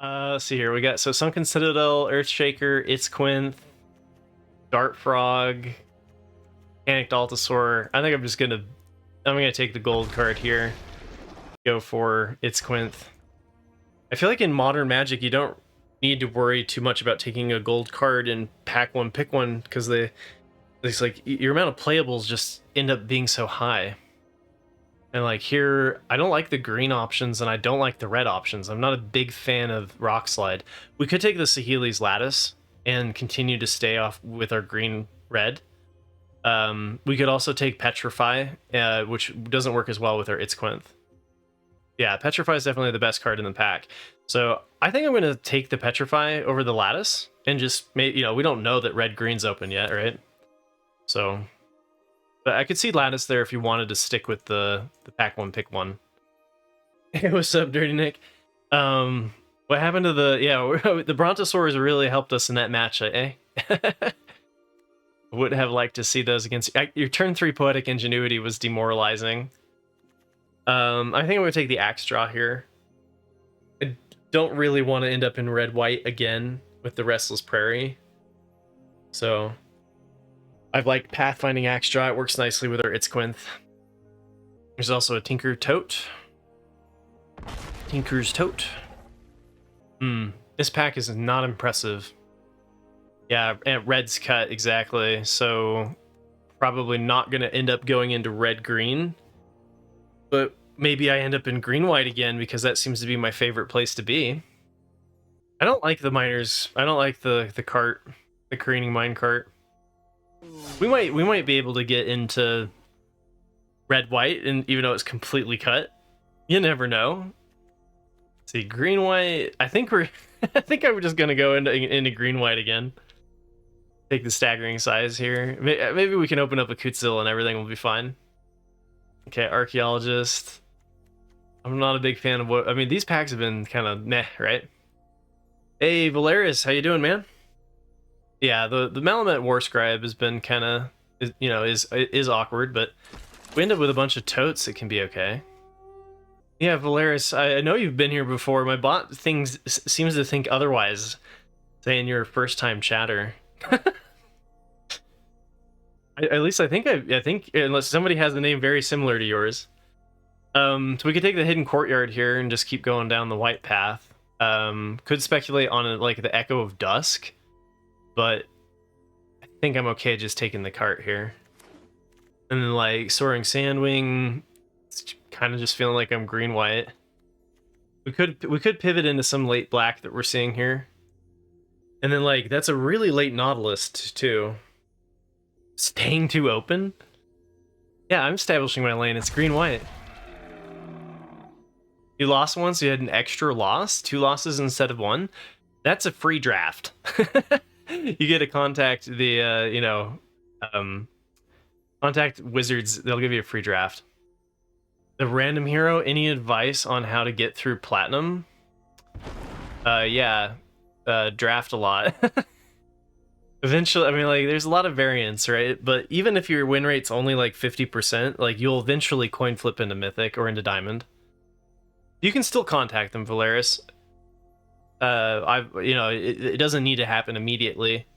Let's see here. We got Sunken Citadel, Earthshaker, Itzquinth, Dart Frog, Panicked Altasaur. I think I'm gonna take the gold card here. Go for Itzquinth. I feel like in Modern Magic you don't need to worry too much about taking a gold card in pack one, pick one, because it's like your amount of playables just end up being so high. And like here, I don't like the green options and I don't like the red options. I'm not a big fan of Rock Slide. We could take the Saheeli's Lattice and continue to stay off with our green-red. We could also take Petrify, which doesn't work as well with our Itzquinth. Yeah, Petrify is definitely the best card in the pack. So I think I'm going to take the Petrify over the Lattice and just, we don't know that red-green's open yet, right? So... But I could see Lattice there if you wanted to stick with the pack one, pick one. Hey, what's up, Dirty Nick? What happened to the Brontosaurs really helped us in that match, eh? Would have liked to see those against your turn 3 Poetic Ingenuity was demoralizing. I think I'm going to take the Axe Draw here. I don't really want to end up in red-white again with the Restless Prairie. So... I've liked Pathfinding Axe Draw. It works nicely with our Itzquinth. There's also a Tinker Tote. Tinker's Tote. This pack is not impressive. Yeah, and red's cut, exactly. So probably not going to end up going into red-green. But maybe I end up in green-white again because that seems to be my favorite place to be. I don't like the miners. I don't like the cart, the careening mine cart. We might be able to get into red white, and even though it's completely cut, you never know. Let's see, green white. I think I'm just gonna go into green white again. Take the staggering size here. Maybe we can open up a Kutzil and everything will be fine. Okay, archaeologist. I'm not a big fan of what. I mean, these packs have been kind of meh, right? Hey, Valerius, how you doing, man? Yeah, the Malamet War Scribe has been kind of, is awkward, but if we end up with a bunch of totes, it can be okay. Yeah, Valerius, I know you've been here before. My bot seems to think otherwise, saying you're a first-time chatter. At least I think unless somebody has a name very similar to yours. So we could take the Hidden Courtyard here and just keep going down the white path. Could speculate on like the Echo of Dusk. But I think I'm okay just taking the cart here. And then like Soaring Sandwing, it's kind of just feeling like I'm green-white. We could pivot into some late black that we're seeing here. And then like that's a really late Nautilus too. Staying too open? Yeah, I'm establishing my lane. It's green-white. You lost one, so you had an extra loss? 2 losses instead of 1? That's a free draft. You get to contact the, contact Wizards. They'll give you a free draft. The random hero, any advice on how to get through Platinum? Yeah, draft a lot. Eventually, I mean, like, there's a lot of variance, right? But even if your win rate's only like 50%, like, you'll eventually coin flip into Mythic or into Diamond. You can still contact them, Valeris. It doesn't need to happen immediately.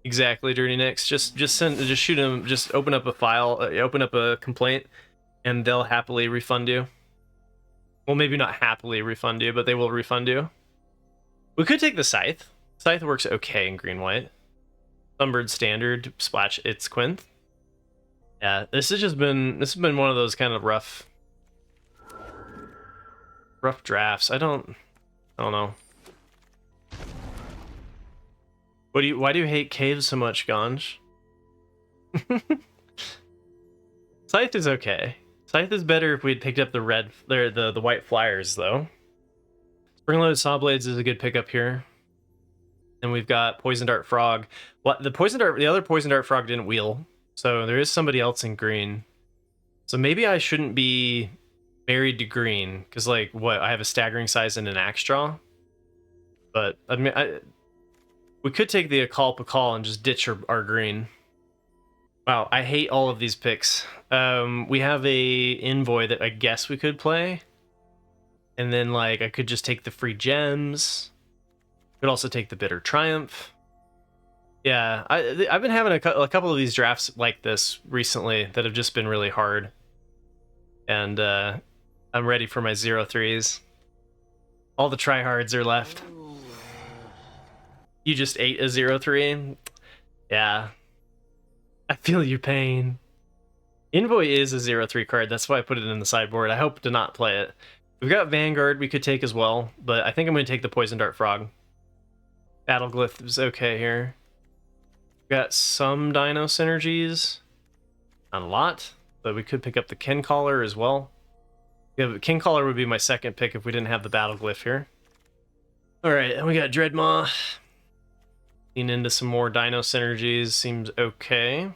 Exactly, Dirty Nicks. Just shoot them. Just open up a file, open up a complaint, and they'll happily refund you. Well, maybe not happily refund you, but they will refund you. We could take the Scythe. Scythe works okay in green-white. Sunbird Standard, Splash Itzquinth. Yeah, this has been one of those kind of rough drafts. I don't know. Why do you hate caves so much, Ganj? Scythe is okay. Scythe is better if we'd picked up the white flyers though. Springloaded Sawblades is a good pickup here. And we've got Poison Dart Frog. The other Poison Dart Frog didn't wheel, so there is somebody else in green. So maybe I shouldn't be married to green, because like I have a staggering size and an axe draw. But I mean, we could take the Akal and just ditch our green. Wow, I hate all of these picks. We have a Envoy that I guess we could play. And then, like, I could just take the free gems. Could also take the Bitter Triumph. Yeah, I've been having a couple of these drafts like this recently that have just been really hard. And I'm ready for my 0-3s. All the tryhards are left. You just ate a 0-3? Yeah. I feel your pain. Envoy is a 0-3 card, that's why I put it in the sideboard. I hope to not play it. We've got Vanguard we could take as well, but I think I'm going to take the Poison Dart Frog. Battleglyph is okay here. We've got some Dino synergies. Not a lot, but we could pick up the Kincaller as well. Yeah, Kincaller would be my second pick if we didn't have the Battleglyph here. Alright, and we got Dreadmaw. Lean into some more Dino synergies, seems okay.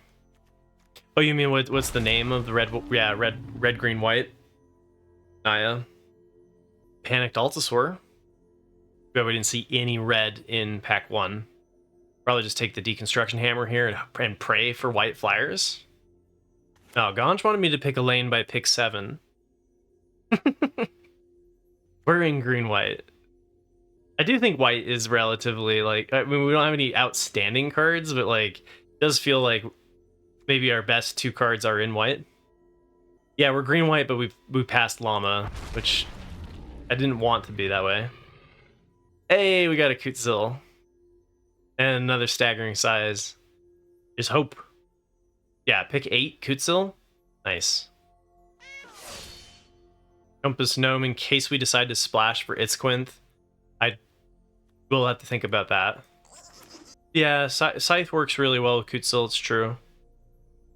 Oh, you mean what's the name of the red? Yeah, red, green, white. Naya. Panicked Altasaur. Yeah, we didn't see any red in pack 1. Probably just take the Deconstruction Hammer here and pray for white flyers. Oh, Ganj wanted me to pick a lane by pick 7. We're in green-white. I do think white is relatively, like, I mean, we don't have any outstanding cards, but, like, it does feel like maybe our best 2 cards are in white. Yeah, we're green-white, but we passed Llama, which I didn't want to be that way. Hey, we got a Kutzil. And another Staggering Size. Just hope. Yeah, pick 8, Kutzil. Nice. Compass Gnome in case we decide to splash for Itzquinth. I will have to think about that. Yeah, Scythe works really well with Kutzil, it's true.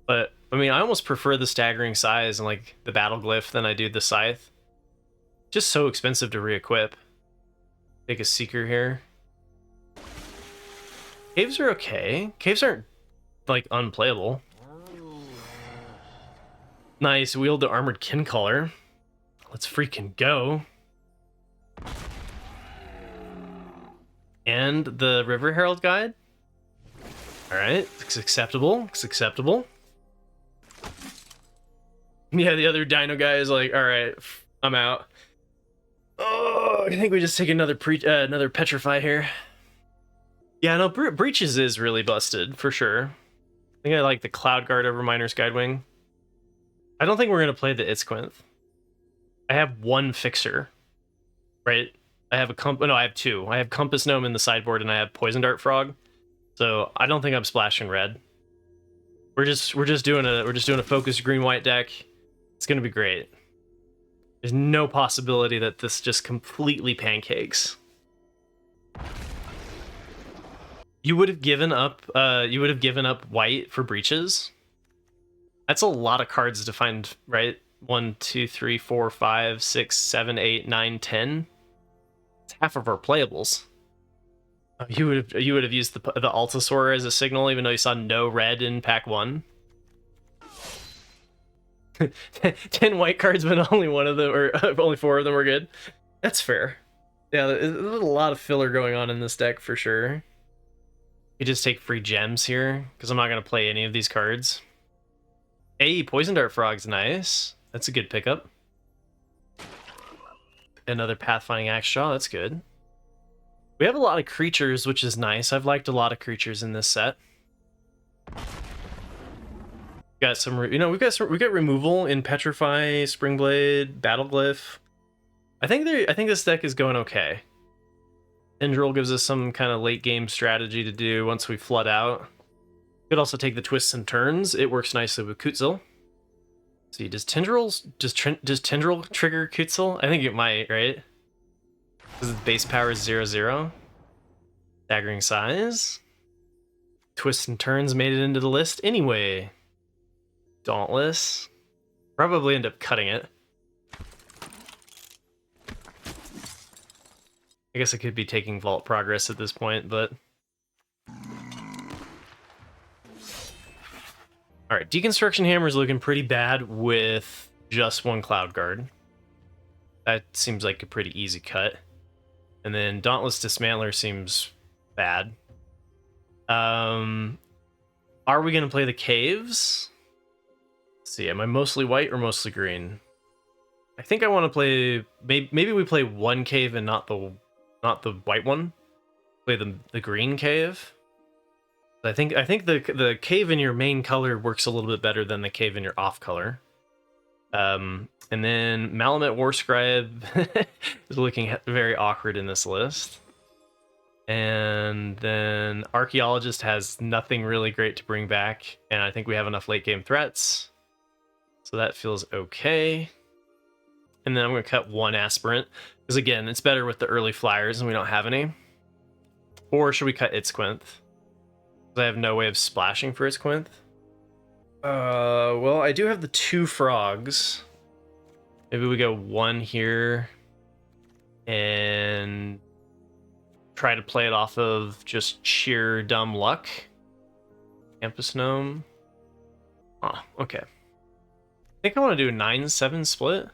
But, I mean, I almost prefer the Staggering Size and, like, the Battleglyph than I do the Scythe. Just so expensive to re-equip. Take a Seeker here. Caves are okay. Caves aren't, like, unplayable. Nice, wield the Armored Kincaller. Let's freaking go. And the River Herald Guide. Alright, it's acceptable. It's acceptable. Yeah, the other dino guy is like, alright, I'm out. Oh, I think we just take another Petrify here. Yeah, no, Breeches is really busted, for sure. I think I like the Cloud Guard over Miner's Guidewing. I don't think we're going to play the Itzquinth. I have 1 fixer, right? I have I have 2. I have Compass Gnome in the sideboard, and I have Poison Dart Frog. So I don't think I'm splashing red. We're just doing a focused green-white deck. It's gonna be great. There's no possibility that this just completely pancakes. You would have given up. You would have given up white for Breeches. That's a lot of cards to find, right? 1, 2, 3, 4, 5, 6, 7, 8, 9, 10. It's half of our playables. You would have used the Altasaur as a signal, even though you saw no red in pack 1. 10 white cards, but only one of them, or only 4 of them were good. That's fair. Yeah, there's a lot of filler going on in this deck for sure. You just take free gems here because I'm not gonna play any of these cards. Hey, Poison Dart Frog's nice. That's a good pickup. Another Pathfinding Axejaw, that's good. We have a lot of creatures, which is nice. I've liked a lot of creatures in this set. Got some, we got removal in Petrify, Springblade, Battleglyph. I think this deck is going okay. Tendril gives us some kind of late game strategy to do once we flood out. Could also take the Twists and Turns. It works nicely with Kutzil. See, does Tendril trigger Kutzil? I think it might, right? Because its base power is 0/0. Staggering Size. Twists and Turns made it into the list anyway. Dauntless. Probably end up cutting it. I guess I could be taking Vault Progress at this point, but... Alright, Deconstruction Hammer is looking pretty bad with just 1 Cloud Guard. That seems like a pretty easy cut. And then Dauntless Dismantler seems bad. Are we going to play the Caves? Let's see, am I mostly white or mostly green? I think I want to play. Maybe we play one cave and not the white one. Play the green cave. I think the cave in your main color works a little bit better than the cave in your off color. And then Malamet Warscribe is looking very awkward in this list. And then Archaeologist has nothing really great to bring back, and I think we have enough late game threats. So that feels okay. And then I'm going to cut one Aspirant, because again, it's better with the early flyers and we don't have any. Or should we cut Itzquinth? Because I have no way of splashing for Itzquinth. Well, I do have the 2 frogs. Maybe we go 1 here and try to play it off of just sheer dumb luck. Campus Gnome. Oh, okay. I think I want to do a 9-7 split.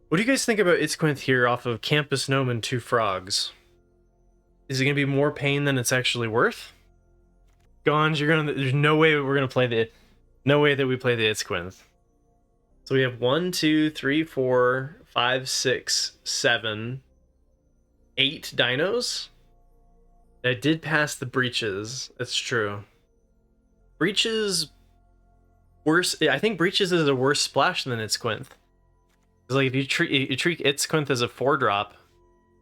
What do you guys think about Itzquinth here off of Campus Gnome and 2 frogs? Is it going to be more pain than it's actually worth? Gons, there's no way we're going to play the... No way that we play the Itzquinth. So we have 1, 2, 3, 4, 5, 6, 7, 8 dinos. I did pass the Breeches. That's true. Breeches... Worse... I think Breeches is a worse splash than Itzquinth. Because like, if you treat Itzquinth as a 4-drop,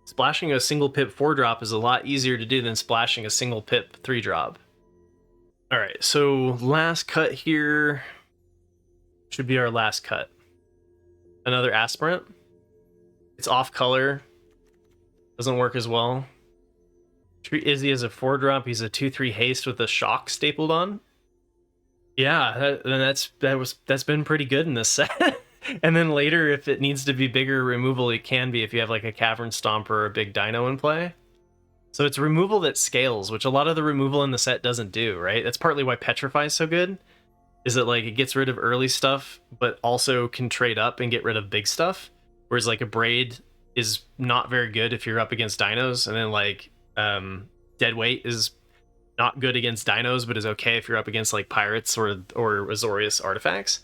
splashing a single pip 4-drop is a lot easier to do than splashing a single pip 3-drop. Alright, so last cut here should be our last cut. Another Aspirant. It's off color. Doesn't work as well. Treat Izzy as a 4-drop. He's a 2-3 haste with a shock stapled on. Yeah, that's been pretty good in this set. And then later, if it needs to be bigger removal, it can be if you have like a Cavern Stomper or a big dino in play. So it's removal that scales, which a lot of the removal in the set doesn't do, right? That's partly why Petrify is so good, is that like it gets rid of early stuff, but also can trade up and get rid of big stuff. Whereas like a Braid is not very good if you're up against dinos, and then like Deadweight is not good against dinos, but is okay if you're up against like pirates or Azorius artifacts.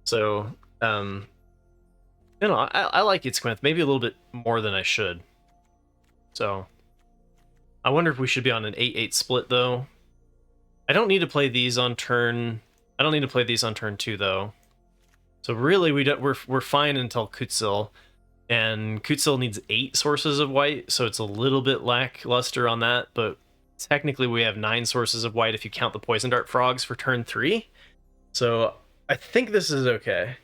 So you know, I like Itzquinth maybe a little bit more than I should. So I wonder if we should be on an 8-8 split though. I don't need to play these on turn. I don't need to play these on turn 2 though. So really, we're fine until Kutzil, and Kutzil needs 8 sources of white, so it's a little bit lackluster on that. But technically, we have 9 sources of white if you count the Poison Dart frogs for turn 3. So I think this is okay.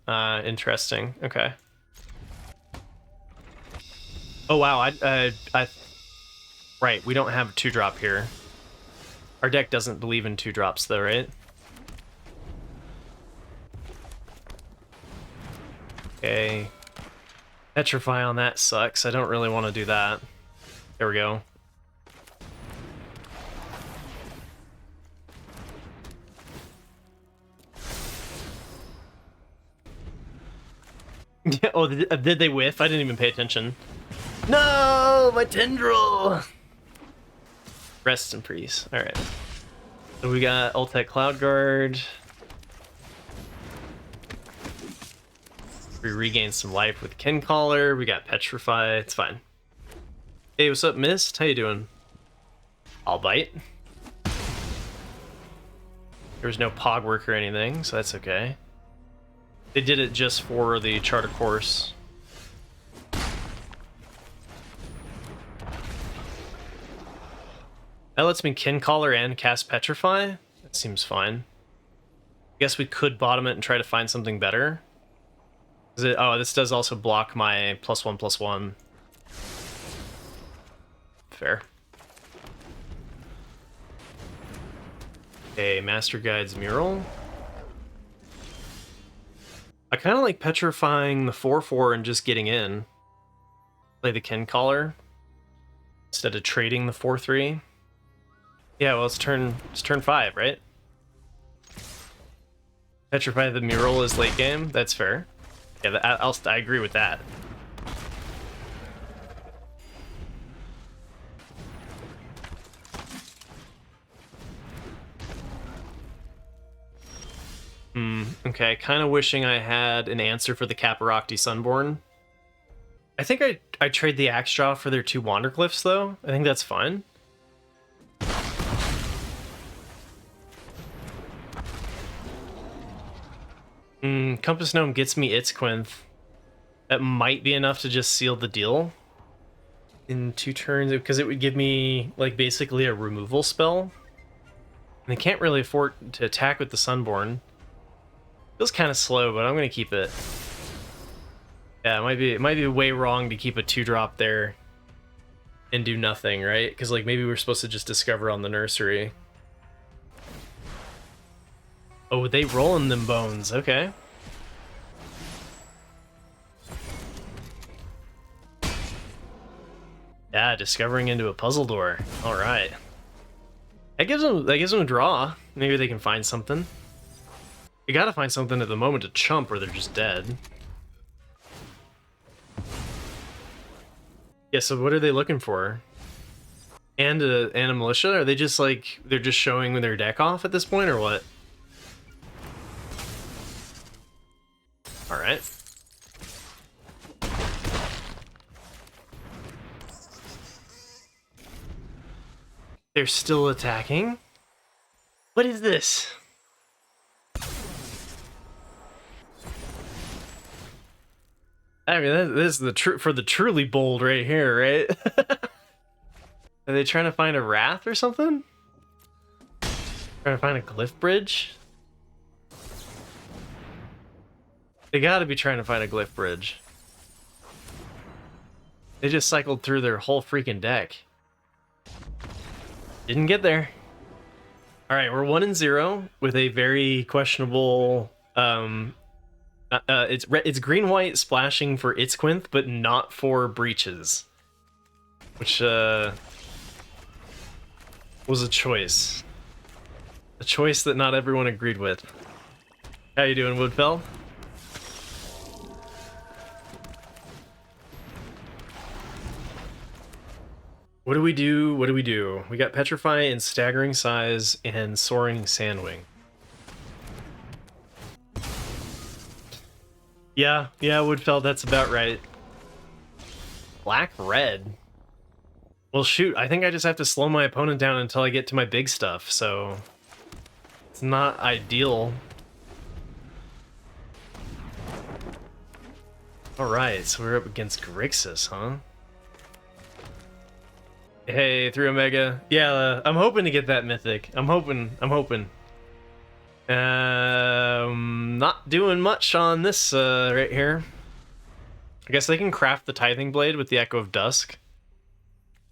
Interesting. Okay. Oh wow, right, we don't have a 2-drop here. Our deck doesn't believe in 2-drops though, right? Okay. Petrify on that sucks. I don't really want to do that. There we go. Yeah, oh, did they whiff? I didn't even pay attention. No, my tendril! Rest in peace. Alright. So we got Ultec Cloud Guard. We regained some life with Kincaller. We got Petrify. It's fine. Hey, what's up, Mist? How you doing? I'll bite. There was no Pog work or anything, so that's okay. They did it just for the charter course. That lets me Kincaller and cast Petrify. That seems fine. I guess we could bottom it and try to find something better. Oh, this does also block my +1/+1. Fair. Okay, Master Guide's Mural. I kind of like petrifying the 4/4 and just getting in. Play the Kincaller instead of trading the 4/3. Yeah, well, it's turn 5, right? Petrify the Mural is late game. That's fair. Yeah, I agree with that. Okay, kind of wishing I had an answer for the Caparocti Sunborn. I think I trade the Axe Jaw for their 2 Wandercliffs, though. I think that's fine. Compass Gnome gets me Itzquinth. That might be enough to just seal the deal in 2 turns, because it would give me, like, basically a removal spell. And they can't really afford to attack with the Sunborn. Feels kind of slow, but I'm going to keep it. Yeah, it might be way wrong to keep a 2-drop there and do nothing, right? Because, like, maybe we're supposed to just discover on the nursery. Oh, they rolling them bones. Okay. Yeah, discovering into a puzzle door. All right. That gives them a draw. Maybe they can find something. You gotta find something at the moment to chump, or they're just dead. Yeah. So what are they looking for? And a militia? Are they just like they're just showing their deck off at this point, or what? All right. They're still attacking? What is this? I mean, this is for the truly bold right here, right? Are they trying to find a Wrath or something? Trying to find a Glyph Bridge? They gotta be trying to find a Glyph Bridge. They just cycled through their whole freaking deck. Didn't get there. Alright, we're 1-0 with a very questionable... it's green-white splashing for Itzquinth, but not for Breeches. Which, was a choice. A choice that not everyone agreed with. How you doing, Woodfell? What do we do? What do we do? We got Petrify and Staggering Size and Soaring Sandwing. Yeah, Woodfell, that's about right. Black-red? Well, shoot, I think I just have to slow my opponent down until I get to my big stuff, so... It's not ideal. Alright, so we're up against Grixis, huh? Hey, 3 Omega. Yeah, I'm hoping to get that mythic. I'm hoping. Not doing much on this right here. I guess they can craft the Tithing Blade with the Echo of Dusk.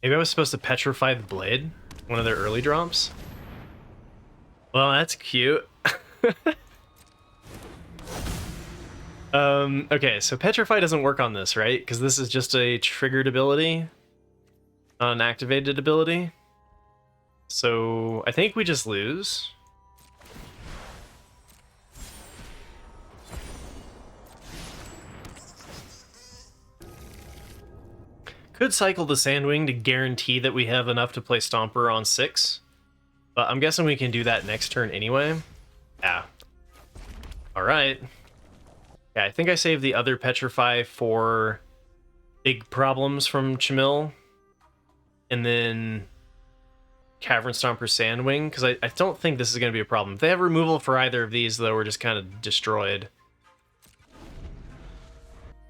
Maybe I was supposed to petrify the blade, one of their early drops. Well, that's cute. Okay, so Petrify doesn't work on this, right? Because this is just a triggered ability. An activated ability. So I think we just lose. Could cycle the Sandwing to guarantee that we have enough to play Stomper on 6. But I'm guessing we can do that next turn anyway. Yeah. Alright. Yeah, I think I saved the other Petrify for big problems from Chamil. And then Cavern Stomper Sandwing, because I don't think this is going to be a problem. If they have removal for either of these, though, we're just kind of destroyed.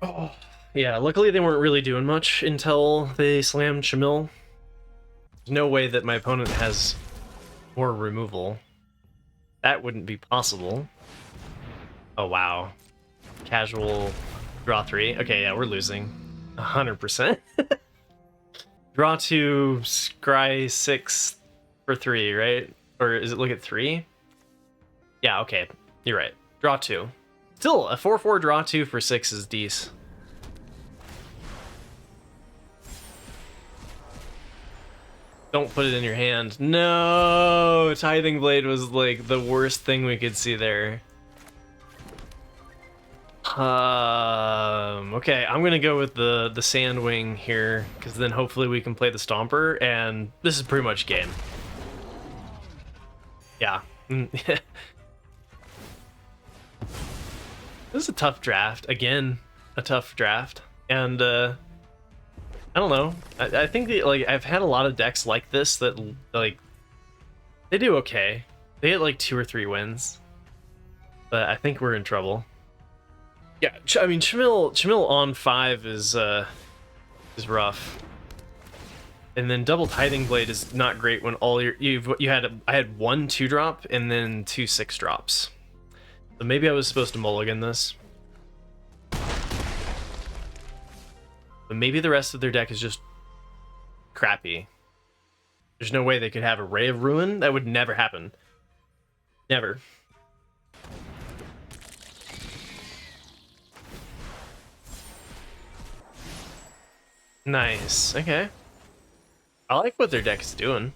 Oh, yeah, luckily they weren't really doing much until they slammed Chamil. There's no way that my opponent has more removal. That wouldn't be possible. Oh, wow. Casual draw 3. Okay, yeah, we're losing. 100%. Draw 2, scry 6 for 3, right? Or is it look at 3? Yeah, okay. You're right. Draw 2. Still, a 4-4 draw 2 for 6 is decent. Don't put it in your hand. No! Tithing Blade was like the worst thing we could see there. Okay, I'm gonna go with the Sandwing here, because then hopefully we can play the Stomper, and this is pretty much game. Yeah. This is a tough draft. Again, a tough draft. And I don't know. I think that, like, I've had a lot of decks like this that, like, they do okay. They get like 2 or 3 wins. But I think we're in trouble. Yeah, I mean, Chamil on 5 is rough. And then double Tithing Blade is not great when all I had 1 2-drop and then 2 6-drops. So maybe I was supposed to mulligan this. But maybe the rest of their deck is just crappy. There's no way they could have a Ray of Ruin. That would never happen. Never. Nice. Okay. I like what their deck is doing.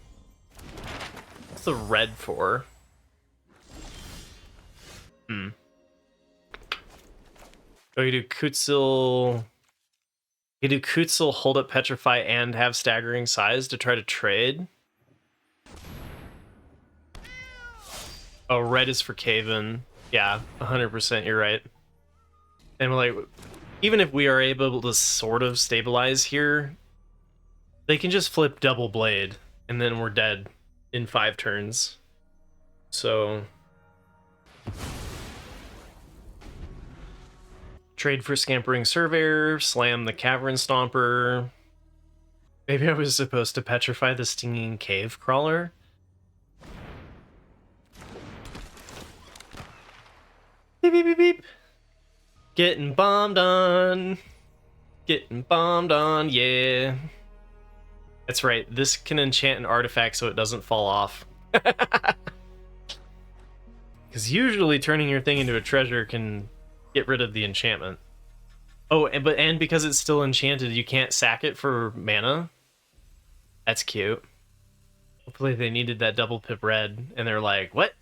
What's the red for? Oh, you do Kutsil. You do Kutsil, hold up Petrify, and have staggering size to try to trade. Oh, red is for Caven. Yeah, 100%, you're right. And like, even if we are able to sort of stabilize here, they can just flip double blade, and then we're dead in 5 turns. So trade for Scampering Surveyor, slam the Cavern Stomper. Maybe I was supposed to petrify the Stinging Cave Crawler. Beep, beep, beep, beep. Getting bombed on. Getting bombed on, yeah. That's right, this can enchant an artifact so it doesn't fall off. Because usually turning your thing into a treasure can get rid of the enchantment. Oh, and because it's still enchanted, you can't sack it for mana. That's cute. Hopefully they needed that double pip red, and they're like, what?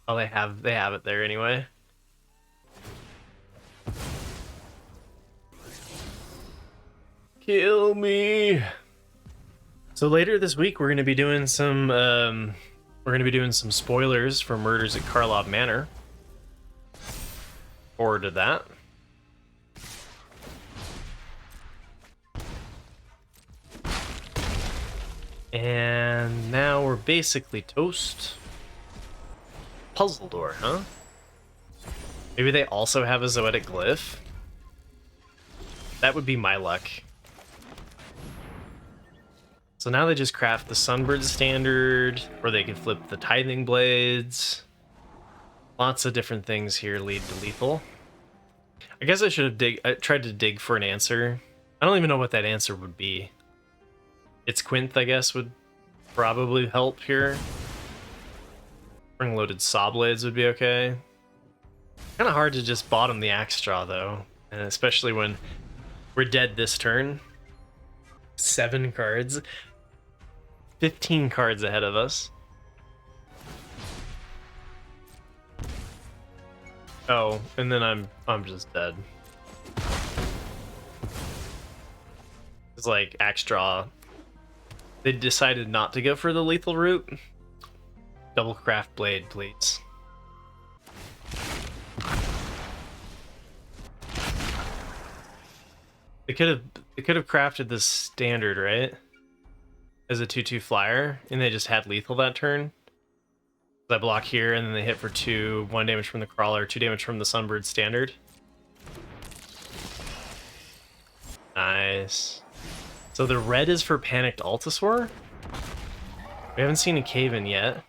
Oh, they have it there anyway. Kill me. So later this week we're gonna be doing some spoilers for Murders at Karlov Manor. Forward to that. And now we're basically toast. Puzzle door, huh? Maybe they also have a Zoetic Glyph? That would be my luck. So now they just craft the Sunbird Standard, or they can flip the Tithing Blades. Lots of different things here lead to lethal. I guess I should have tried to dig for an answer. I don't even know what that answer would be. Itzquinth, I guess, would probably help here. Spring-loaded Saw Blades would be okay. Kind of hard to just bottom the Axe Straw, though. And especially when we're dead this turn. 7 cards. 15 cards ahead of us. Oh, and then I'm just dead. It's like Axe Draw. They decided not to go for the lethal route. Double craft blade, please. They could have crafted this standard, right? As a 2/2 flyer, and they just had lethal that turn. I block here, and then they hit for 2, 1 damage from the crawler, 2 damage from the Sunbird Standard. Nice. So the red is for Panicked Altasaur? We haven't seen a Caven yet.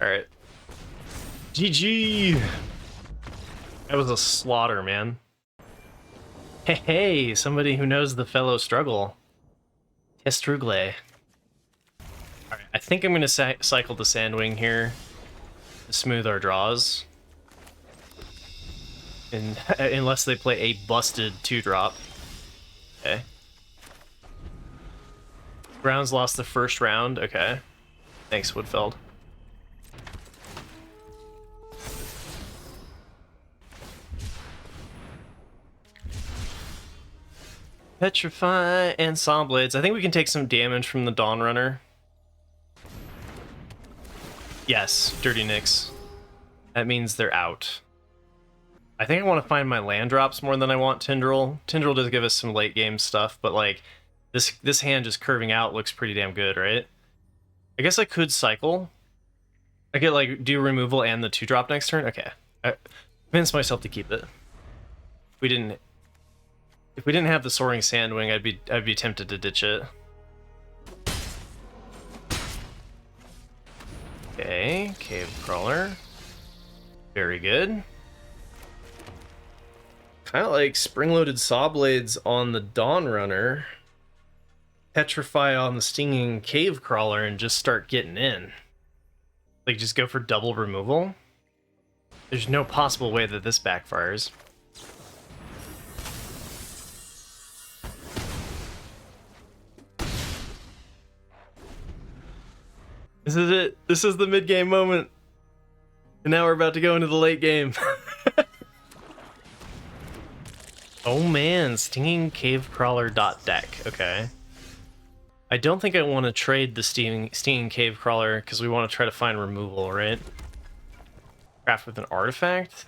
Alright. GG! That was a slaughter, man. Hey, somebody who knows the fellow struggle. Testrugle. Alright, I think I'm going to cycle the Sandwing here to smooth our draws. And unless they play a busted 2-drop. Okay. Browns lost the first round. Okay. Thanks, Woodfeld. Petrify and Saw Blades. I think we can take some damage from the Dawn Runner. Yes, Dirty Nyx. That means they're out. I think I want to find my land drops more than I want Tindral. Tindral does give us some late game stuff, but like this hand just curving out looks pretty damn good, right? I guess I could cycle. I could like do removal and the 2-drop next turn. Okay, I convinced myself to keep it. If we didn't have the Soaring Sandwing, I'd be tempted to ditch it. Okay, Cave Crawler. Very good. Kind of like Spring-Loaded Saw Blades on the Dawn Runner. Petrify on the Stinging Cave Crawler and just start getting in. Like, just go for double removal. There's no possible way that this backfires. This is it. This is the mid-game moment. And now we're about to go into the late game. Oh man, Stinging Cave Crawler .deck. Okay. I don't think I want to trade the Stinging Cave Crawler because we want to try to find removal, right? Craft with an artifact?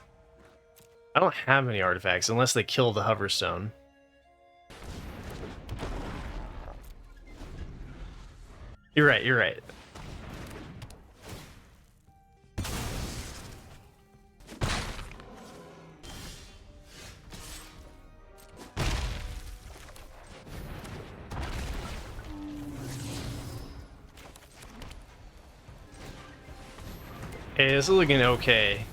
I don't have any artifacts unless they kill the Hoverstone. You're right, you're right. Okay, this is looking okay.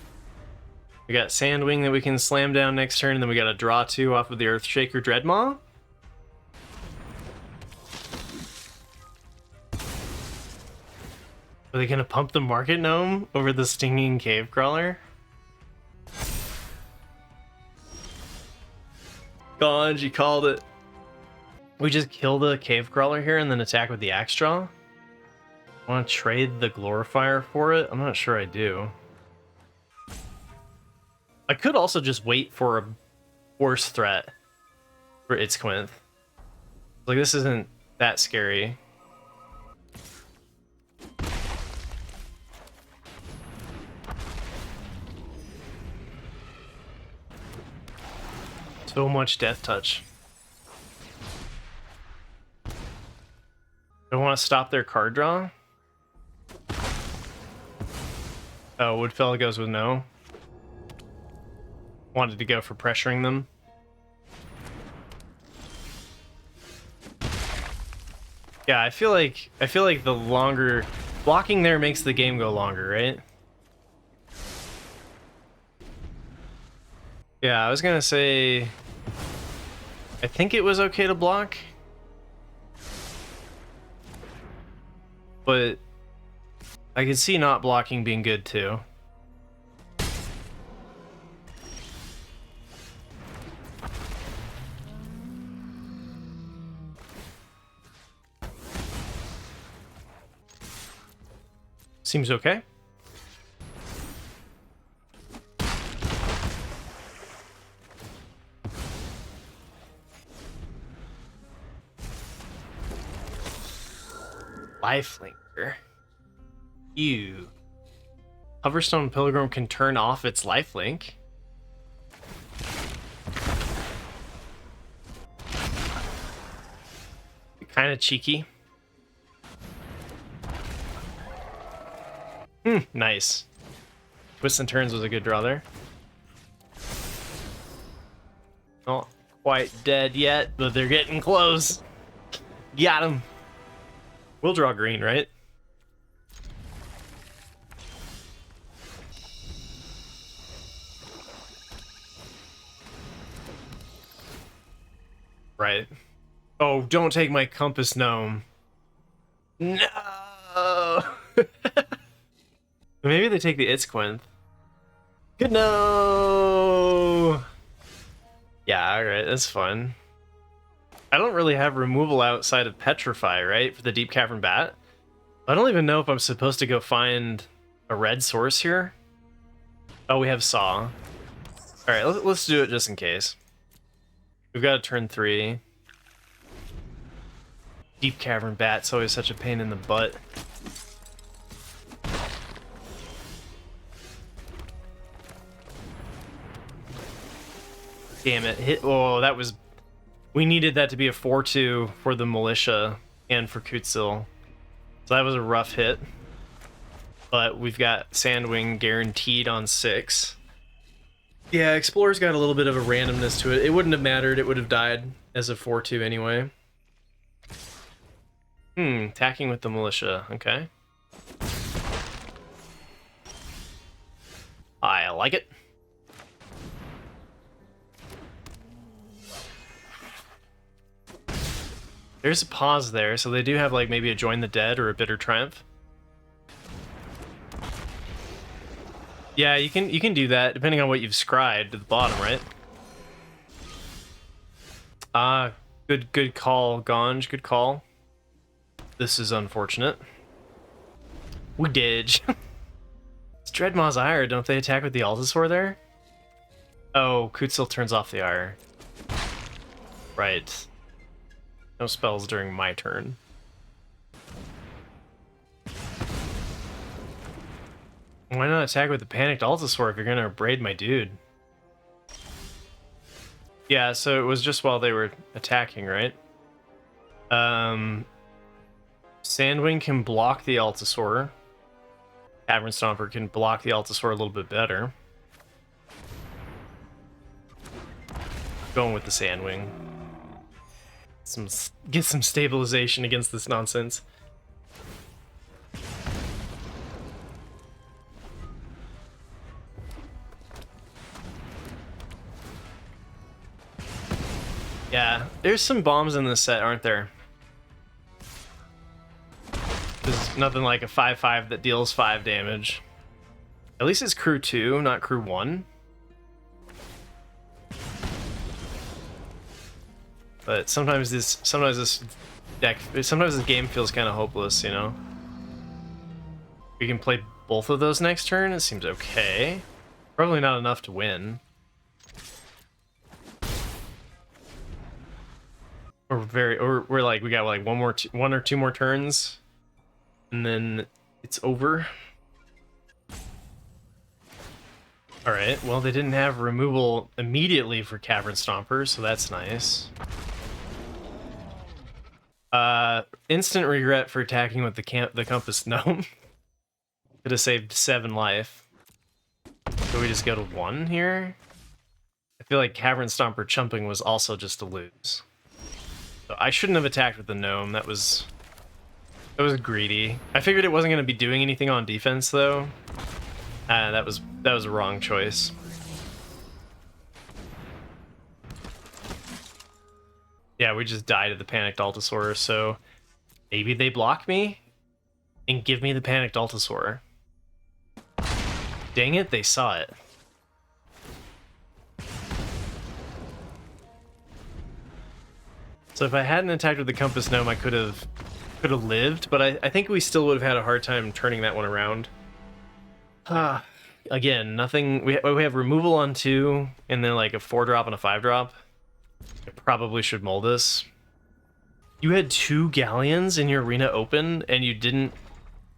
We got Sandwing that we can slam down next turn, and then we got a draw 2 off of the Earthshaker Dreadmaw. Are they gonna pump the Market Gnome over the Stinging Cave Crawler? God, you called it. We just kill the Cave Crawler here and then attack with the Axe Draw? Want to trade the Glorifier for it? I'm not sure I do. I could also just wait for a worse threat for Itzquinth. Like, this isn't that scary. So much Death Touch. I want to stop their card draw. Oh, Woodfell goes with no. Wanted to go for pressuring them. Yeah, I feel like the longer blocking there makes the game go longer, right? Yeah, I was gonna say I think it was okay to block, but I could see not blocking being good too. Seems okay. Lifelinker. Ew. Hoverstone Pilgrim can turn off its lifelink. Kind of cheeky. Nice. Twists and Turns was a good draw there. Not quite dead yet, but they're getting close. Got him. We'll draw green, right? Right. Oh, don't take my Compass Gnome. No! Maybe they take the Itzquinth. Good no! Yeah, alright, that's fun. I don't really have removal outside of Petrify, right? For the Deep Cavern Bat. I don't even know if I'm supposed to go find a red source here. Oh, we have Saw. Alright, let's do it just in case. We've got a turn 3. Deep Cavern Bat's always such a pain in the butt. Damn it, hit. Oh, that was... We needed that to be a 4-2 for the Militia and for Kutsil. So that was a rough hit. But we've got Sandwing guaranteed on 6. Yeah, Explorer's got a little bit of a randomness to it. It wouldn't have mattered, it would have died as a 4-2 anyway. Attacking with the Militia, okay. I like it. There's a pause there, so they do have like maybe a Join the Dead or a Bitter Triumph. Yeah, you can do that depending on what you've scried to the bottom, right? Ah, good call, Ganj, good call. This is unfortunate. We did. It's Dreadmaw's Ire, don't they attack with the Altasaur there? Oh, Kutsil turns off the Ire. Right. No spells during my turn. Why not attack with the Panicked Altasaur if you're gonna braid my dude? Yeah, so it was just while they were attacking, right? Sandwing can block the Altasaur. Cavern Stomper can block the Altasaur a little bit better. Going with the Sandwing. Get some stabilization against this nonsense. Yeah, there's some bombs in this set, aren't there? There's nothing like a 5/5 that deals 5 damage. At least it's crew 2, not crew 1. But sometimes this game feels kind of hopeless, you know? We can play both of those next turn, it seems okay. Probably not enough to win. We're like, we got like one or two more turns, and then it's over. All right, well, they didn't have removal immediately for Cavern Stomper, so that's nice. Instant regret for attacking with the Compass Gnome. Could have saved 7 life. So we just go to 1 here? I feel like Cavern Stomper chumping was also just a lose. So I shouldn't have attacked with the Gnome, that was greedy. I figured it wasn't going to be doing anything on defense, though. That was a wrong choice. Yeah, we just died to the Panicked Altasaur, so maybe they block me and give me the Panicked Altasaur. Dang it, they saw it. So if I hadn't attacked with the Compass Gnome, I could have lived, but I think we still would have had a hard time turning that one around. Again, nothing. We have removal on 2, and then like a 4-drop and a 5-drop. I probably should mold this. You had 2 Galleons in your arena open, and you didn't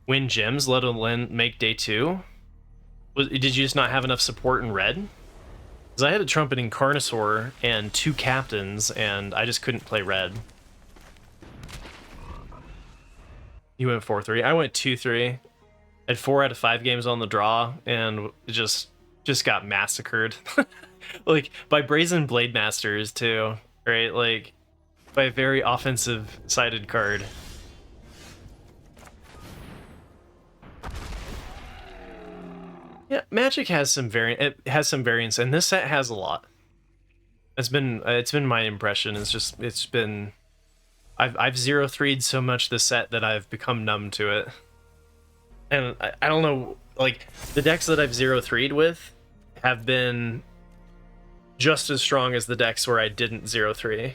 win gems, let alone make day 2? Did you just not have enough support in red? Because I had a Trumpeting Carnosaur and 2 captains, and I just couldn't play red. You went 4-3. I went 2-3. I had 4 out of 5 games on the draw, and it just got massacred. Like, by Brazen Blade Masters, too, right? Like, by a very offensive-sided card. Yeah, Magic has some variance, and this set has a lot. It's been my impression. It's been I've 0-3'd so much this set that I've become numb to it. And I don't know, like, the decks that I've 0-3'd with have been just as strong as the decks where I didn't 0-3.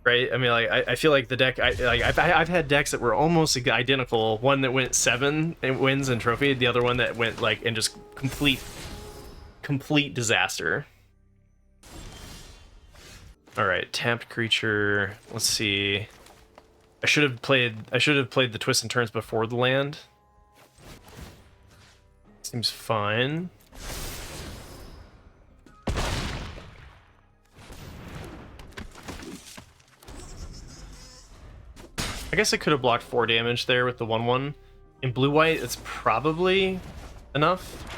Right? I mean, like, I feel like the deck, I've had decks that were almost identical. One that went 7 and wins and trophy, the other one that went, like, and just complete disaster. All right, tapped creature. Let's see. I should have played the twists and turns before the land. Seems fine. I guess I could have blocked 4 damage there with the 1/1. In blue-white, it's probably enough.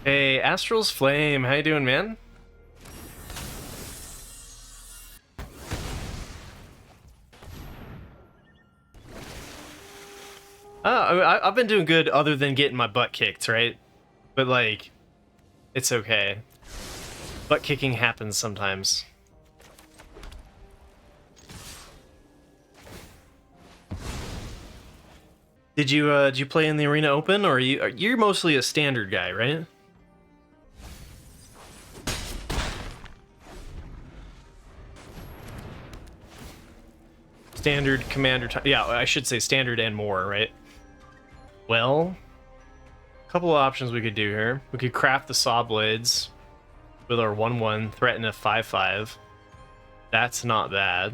Hey, Astral's Flame, how you doing, man? I've been doing good other than getting my butt kicked, right? But, like, it's okay. Butt kicking happens sometimes. Did you play in the Arena Open, or you're mostly a standard guy, right? Standard, commander, yeah, I should say standard and more, right? Well, a couple of options we could do here. We could craft the Saw Blades with our 1/1, threaten a 5/5. That's not bad.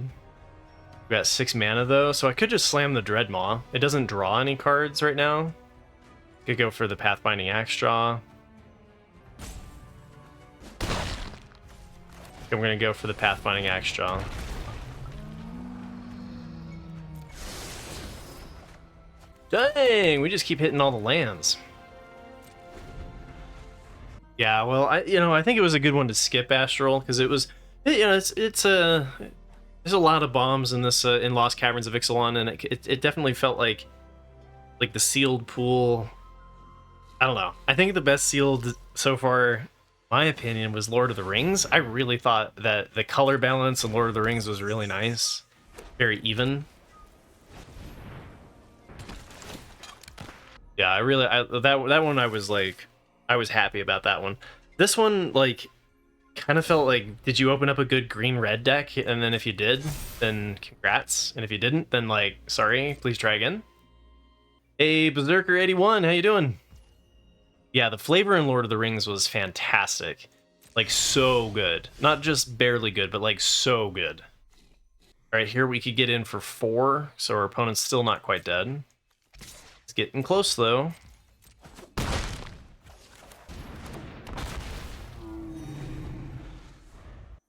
We got 6 mana though, so I could just slam the Dreadmaw. It doesn't draw any cards right now. Could go for the Pathbinding Axe draw. I'm gonna go for the Pathbinding Axe draw. Dang, we just keep hitting all the lands. Yeah, well, I think it was a good one to skip Astral because it was, there's a lot of bombs in this in Lost Caverns of Ixalan, and it definitely felt like the sealed pool. I don't know. I think the best sealed so far, my opinion, was Lord of the Rings. I really thought that the color balance in Lord of the Rings was really nice, very even. Yeah, that one I was happy about that one. This one, like, kind of felt like, did you open up a good green-red deck? And then if you did, then congrats. And if you didn't, then, like, sorry, please try again. Hey, Berserker81, how you doing? Yeah, the flavor in Lord of the Rings was fantastic. Like, so good. Not just barely good, but, like, so good. All right, here we could get in for 4, so our opponent's still not quite dead. It's getting close, though.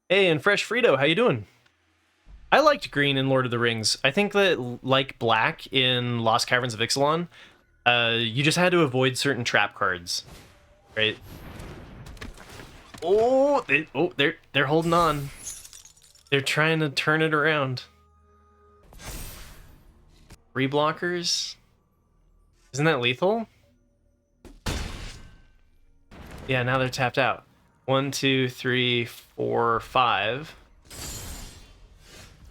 Hey, and Fresh Frito, how you doing? I liked green in Lord of the Rings. I think that, like black in Lost Caverns of Ixalan, you just had to avoid certain trap cards, right? Oh, they're holding on. They're trying to turn it around. 3 blockers. Isn't that lethal? Yeah, now they're tapped out. 1, 2, 3, 4, 5.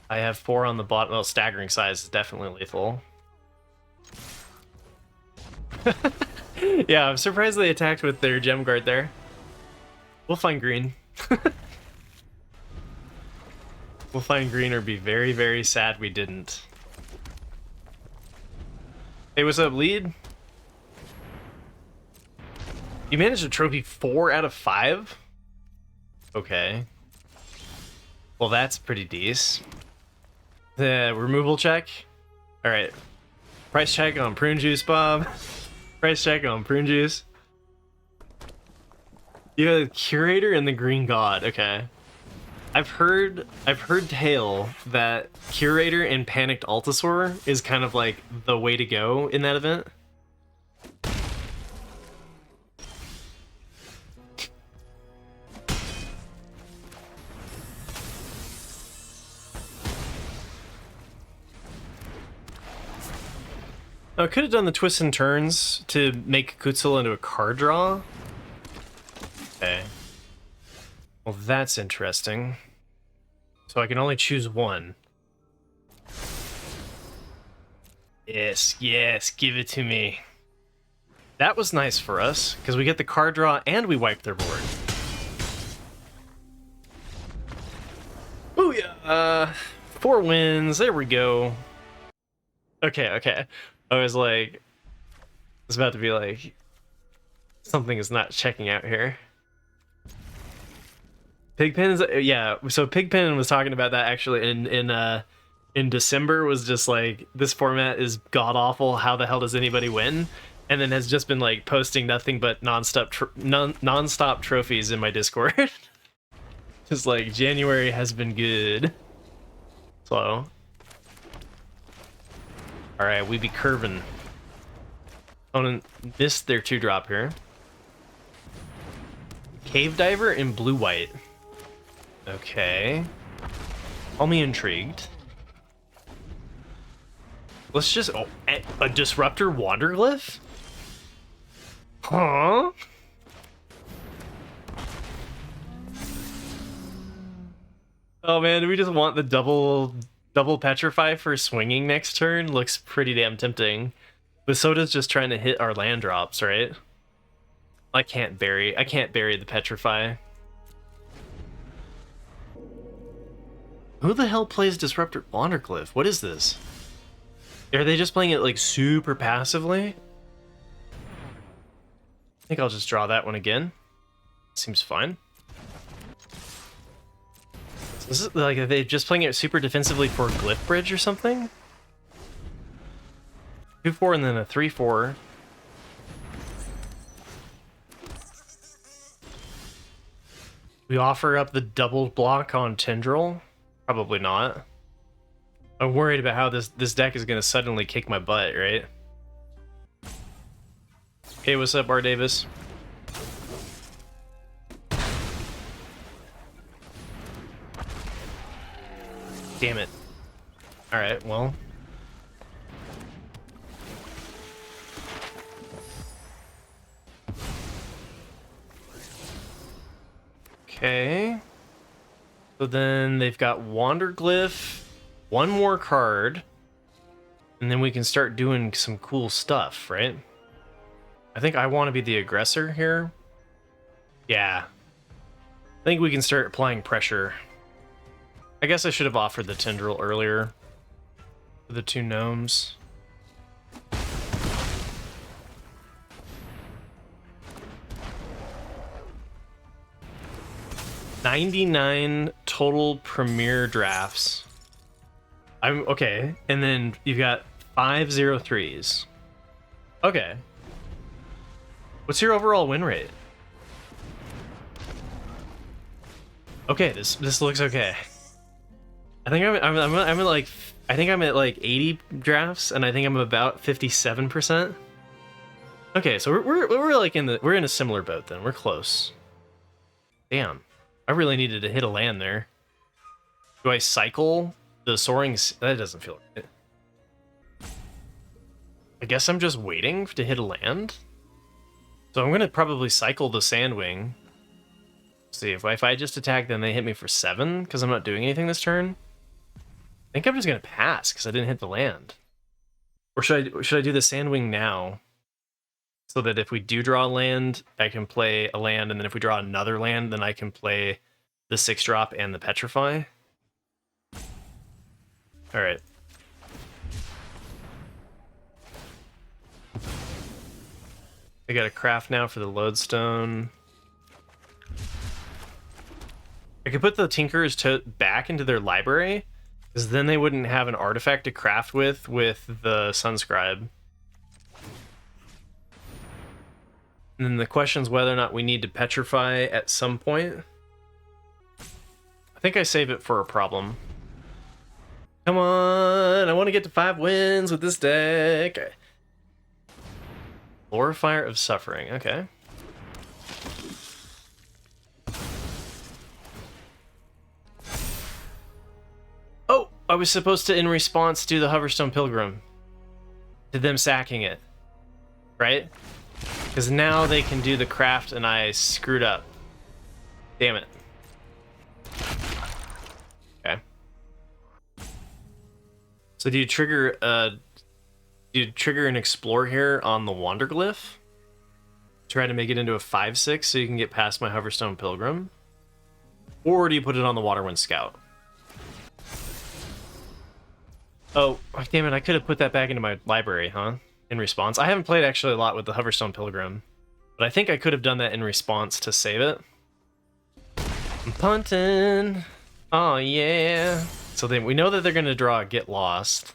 I have 4 on the bottom. Well, staggering size is definitely lethal. Yeah, I'm surprised they attacked with their gem guard there. We'll find green. We'll find green or be very, very sad we didn't. Hey, what's up, lead? You managed to trophy 4 out of 5? Okay. Well, that's pretty decent. The removal check? Alright. Price check on prune juice, Bob. Price check on prune juice. You have the Curator and the Green God. Okay. I've heard tale that Curator and Panicked Altasaur is kind of like the way to go in that event. I could have done the twists and turns to make Kutzil into a card draw. Okay. Well, that's interesting. So I can only choose one. Yes, yes, give it to me. That was nice for us, because we get the card draw and we wipe their board. Booyah! 4 wins, there we go. Okay. I was about to be like, Something is not checking out here. Pigpen's, yeah. So Pigpen was talking about that actually in December. Was just like, this format is god awful. How the hell does anybody win? And then has just been like posting nothing but nonstop trophies in my Discord. Just like, January has been good. So, all right, we be curving. Opponent missed their 2-drop here. Cave Diver in blue-white. Okay. Call me intrigued. Let's just... Oh, a Disruptor Wanderglyph? Huh? Oh man, do we just want the double Petrify for swinging next turn? Looks pretty damn tempting. But Soda's just trying to hit our land drops, right? I can't bury the Petrify. Who the hell plays Disruptor Wanderglyph? What is this? Are they just playing it like super passively? I think I'll just draw that one again. Seems fine. So this is like, are they just playing it super defensively for Glyph Bridge or something? 2/4 and then a 3/4. We offer up the double block on Tendril? Probably not. I'm worried about how this deck is going to suddenly kick my butt, right? Hey, what's up, Bar Davis? Damn it. Alright, well. Okay. So then they've got Wanderglyph, one more card, and then we can start doing some cool stuff, right? I think I want to be the aggressor here. Yeah. I think we can start applying pressure. I guess I should have offered the Tendril earlier for the 2 gnomes. $99 total premier drafts. I'm okay, and then you've got 503s. Okay. What's your overall win rate? Okay, this looks okay. I think I'm at like, I think I'm at like 80 drafts, and I think I'm about 57%. Okay, so we're like we're in a similar boat then. We're close. Damn, I really needed to hit a land there. Do I cycle the soaring? That doesn't feel right. I guess I'm just waiting to hit a land. So I'm gonna probably cycle the Sandwing. See if I just attack, then they hit me for 7 because I'm not doing anything this turn. I think I'm just gonna pass because I didn't hit the land. Or should I do the Sandwing now, so that if we do draw a land, I can play a land, and then if we draw another land, then I can play the 6-drop and the Petrify. All right. I got a craft now for the lodestone. I could put the Tinkers back into their library, because then they wouldn't have an artifact to craft with the Sunscribe. And then the question is whether or not we need to petrify at some point. I think I save it for a problem. Come on, I want to get to 5 wins with this deck. Glorifier of Suffering, okay. Oh, I was supposed to, in response, do the Hoverstone Pilgrim. To them sacking it. Right? Because now they can do the craft and I screwed up. Damn it. Okay. So do you trigger an Explore here on the Wanderglyph? Try to make it into a 5/6 so you can get past my Hoverstone Pilgrim? Or do you put it on the Waterwind Scout? Oh, damn it, I could have put that back into my library, huh? In response. I haven't played actually a lot with the Hoverstone Pilgrim. But I think I could have done that in response to save it. I'm punting. Oh, yeah. So then we know that they're going to draw Get Lost.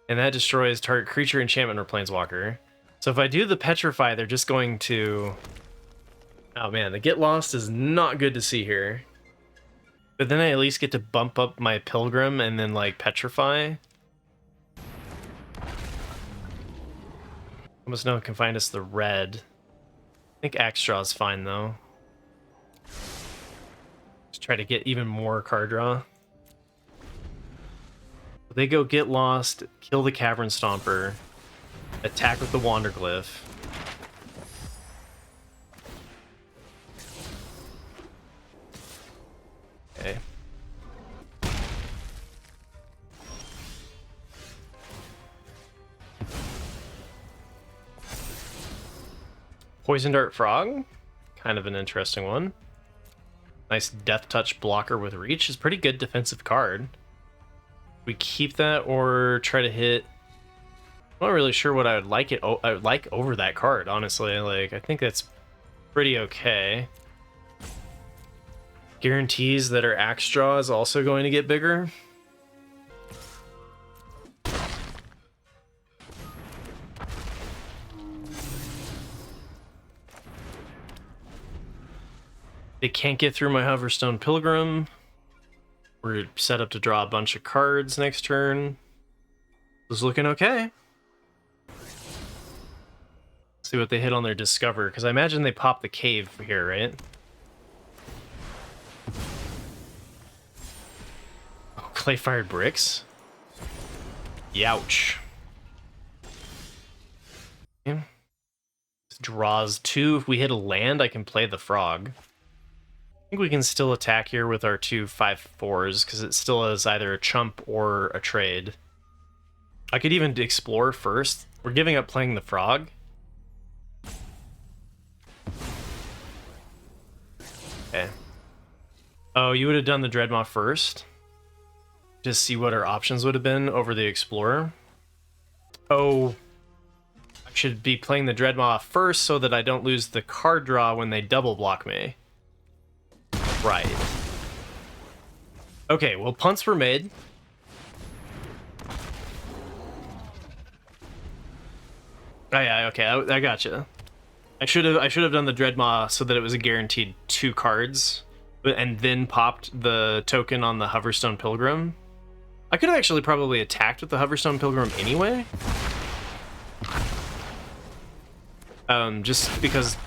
And that destroys target creature, enchantment, or planeswalker. So if I do the Petrify, they're just going to... Oh man, the Get Lost is not good to see here. But then I at least get to bump up my Pilgrim and then, like, Petrify. Almost no one can find us the red. I think Axe Draw is fine, though. Just try to get even more card draw. They go Get Lost, kill the Cavern Stomper, attack with the Wanderglyph. Okay. Poison Dart Frog, kind of an interesting one. Nice Death Touch blocker with Reach is pretty good defensive card. We keep that or try to hit. I'm not really sure what I would like I would like over that card, honestly. Like, I think that's pretty okay. Guarantees that our Axe Draw is also going to get bigger. They can't get through my Hoverstone Pilgrim. We're set up to draw a bunch of cards next turn. This is looking okay. See what they hit on their Discover, because I imagine they pop the Cave here, right? Oh, Clay-Fired Bricks? Youch. Okay. This draws 2. If we hit a land, I can play the Frog. I think we can still attack here with our 2 5/4s, because it still is either a chump or a trade. I could even explore first. We're giving up playing the Frog. Okay. Oh, you would have done the Dreadmaw first? Just see what our options would have been over the Explorer? Oh, I should be playing the Dreadmaw first so that I don't lose the card draw when they double block me. Right. Okay, well, punts were made. Oh, yeah, okay, I gotcha. I should have done the Dreadmaw so that it was a guaranteed 2 cards, and then popped the token on the Hoverstone Pilgrim. I could have actually probably attacked with the Hoverstone Pilgrim anyway. Just because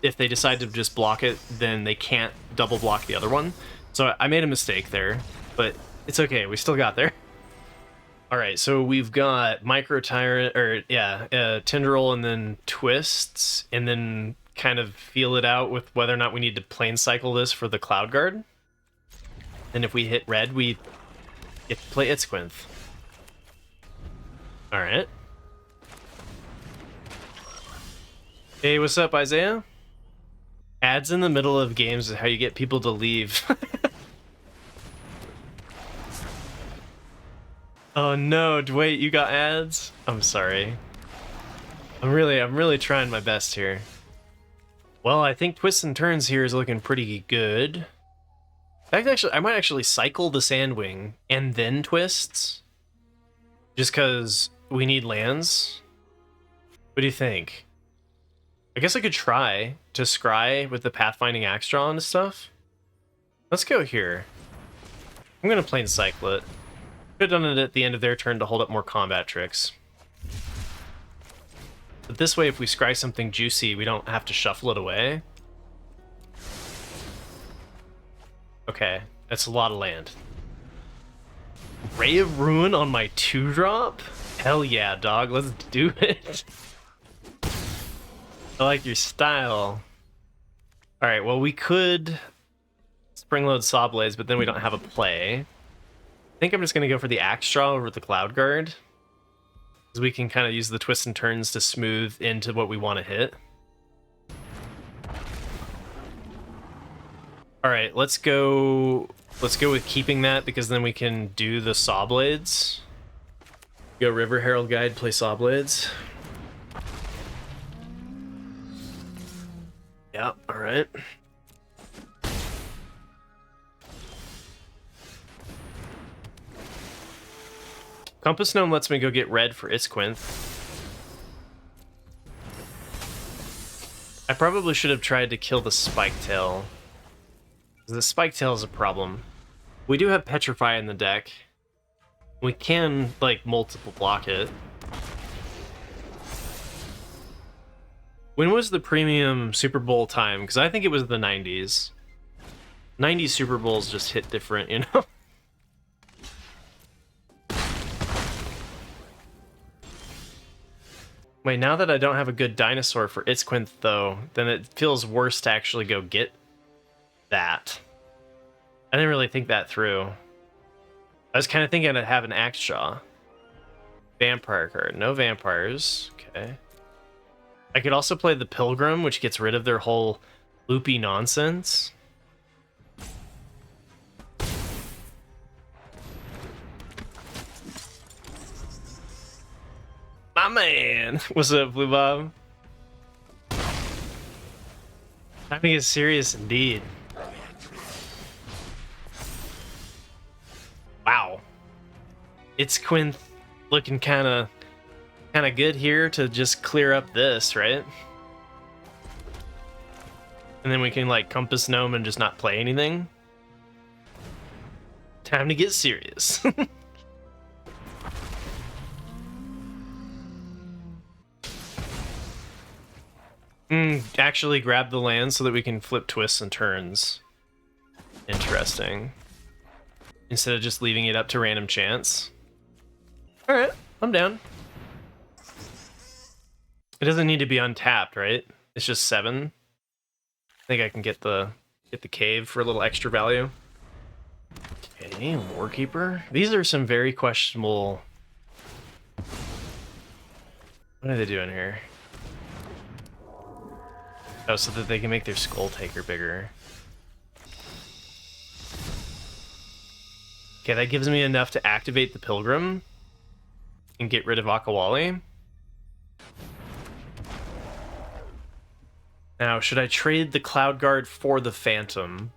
if they decide to just block it, then they can't double block the other one. So I made a mistake there, but it's okay. We still got there. All right, so we've got Micro Tyrant, or yeah, Tendril, and then Twists, and then kind of feel it out with whether or not we need to plane cycle this for the Cloud Guard. And if we hit red, we get to play Itzquinth. All right. Hey, what's up, Isaiah? Ads in the middle of games is how you get people to leave. Oh no, wait, you got ads? I'm sorry. I'm really trying my best here. Well, I think Twists and Turns here is looking pretty good. In fact, actually, I might actually cycle the Sandwing and then Twists. Just because we need lands. What do you think? I guess I could try to scry with the Pathfinding Axe Draw and stuff. Let's go here. I'm gonna plane cycle it. Could have done it at the end of their turn to hold up more combat tricks. But this way, if we scry something juicy, we don't have to shuffle it away. Okay, that's a lot of land. Ray of Ruin on my 2-drop? Hell yeah, dog, let's do it. I like your style. Alright, well, we could Springload Sawblades, but then we don't have a play. I think I'm just going to go for the Axe Draw over the Cloud Guard, because we can kind of use the Twists and Turns to smooth into what we want to hit. Alright, let's go with keeping that, because then we can do the Sawblades. Go River Herald Guide, play Sawblades. Yeah, alright. Compass Gnome lets me go get red for Itzquinth. I probably should have tried to kill the Spiketail. The Spiketail is a problem. We do have Petrify in the deck. We can, like, multiple block it. When was the premium Super Bowl time? Because I think it was the 90s. 90s Super Bowls just hit different, you know? Wait, now that I don't have a good dinosaur for Itzquinth, though, then it feels worse to actually go get that. I didn't really think that through. I was kind of thinking I'd have an Axejaw. Vampire card. No vampires. Okay. I could also play the Pilgrim, which gets rid of their whole loopy nonsense. My man! What's up, Blue Bob? Timing is serious indeed. Wow. Itzquinth looking kind of good here to just clear up this, right? And then we can, like, Compass Gnome and just not play anything. Time to get serious. Actually grab the land so that we can flip twists and turns. Interesting. Instead of just leaving it up to random chance. Alright, I'm down. It doesn't need to be untapped, right? It's just 7. I think I can get the cave for a little extra value. Okay, Warkeeper. These are some very questionable... What are they doing here? Oh, so that they can make their Skull Taker bigger. Okay, that gives me enough to activate the Pilgrim and get rid of Akawali. Now, should I trade the Cloud Guard for the Phantom?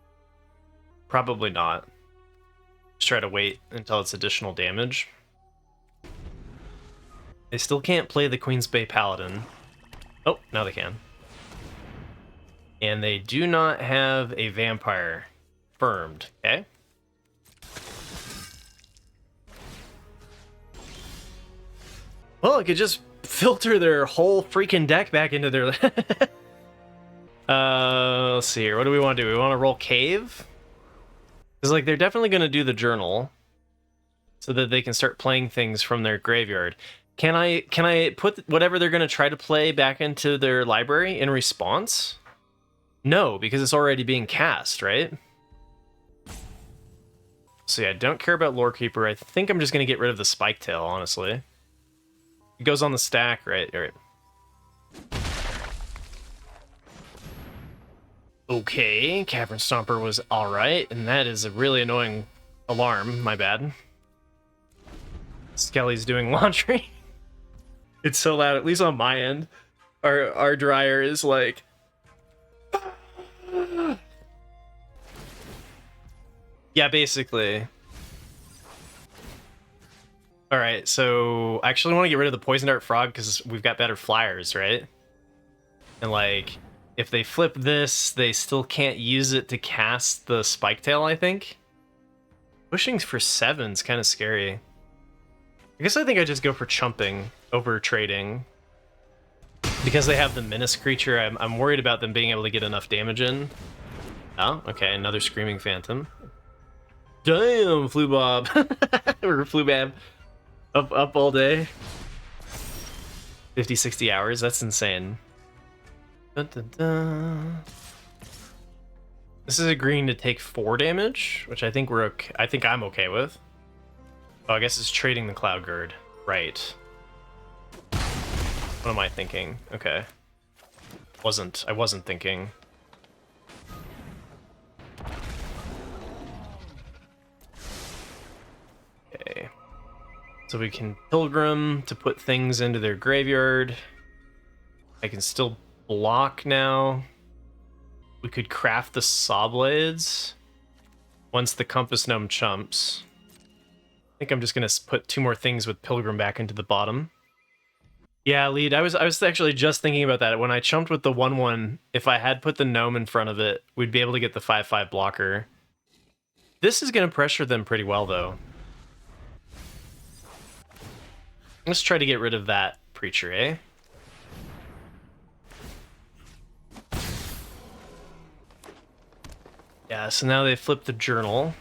Probably not. Just try to wait until it's additional damage. They still can't play the Queen's Bay Paladin. Oh, now they can. And they do not have a vampire firmed, okay? Well, I could just filter their whole freaking deck back into their... Let's see here. What do we want to do? We want to roll Cave? Because, like, they're definitely going to do the Journal so that they can start playing things from their graveyard. Can I put whatever they're going to try to play back into their library in response? No, because it's already being cast, right? So yeah, I don't care about Lorekeeper. I think I'm just going to get rid of the Spiketail, honestly. It goes on the stack, right? All right. Okay, Cavern Stomper was alright, and that is a really annoying alarm. My bad. Skelly's doing laundry. It's so loud, at least on my end. Our dryer is like... Yeah, basically. Alright, so I actually want to get rid of the Poison Dart Frog because we've got better flyers, right? And, like, if they flip this, they still can't use it to cast the Spiketail, I think. Pushing for 7's kind of scary. I guess I think I just go for chumping over trading. Because they have the Menace creature, I'm worried about them being able to get enough damage in. Oh, okay, another Screaming Phantom. Damn, Flubob. Or Flubab. Up all day. 50, 60 hours, that's insane. Dun, dun, dun. This is agreeing to take 4 damage, which I think we're okay. I think I'm okay with. Oh, I guess it's trading the Cloud Guard. Right. What am I thinking? Okay. I wasn't thinking. Okay. So we can Pilgrim to put things into their graveyard. I can still block now. We could craft the saw blades once the compass gnome chumps. I think I'm just gonna put 2 more things with Pilgrim back into the bottom. Yeah, lead. I was actually just thinking about that. When I chumped with the 1/1, if I had put the gnome in front of it, we'd be able to get the 5/5 blocker. This is gonna pressure them pretty well, though. Let's try to get rid of that Preacher, eh? Yeah, so now they flip the journal.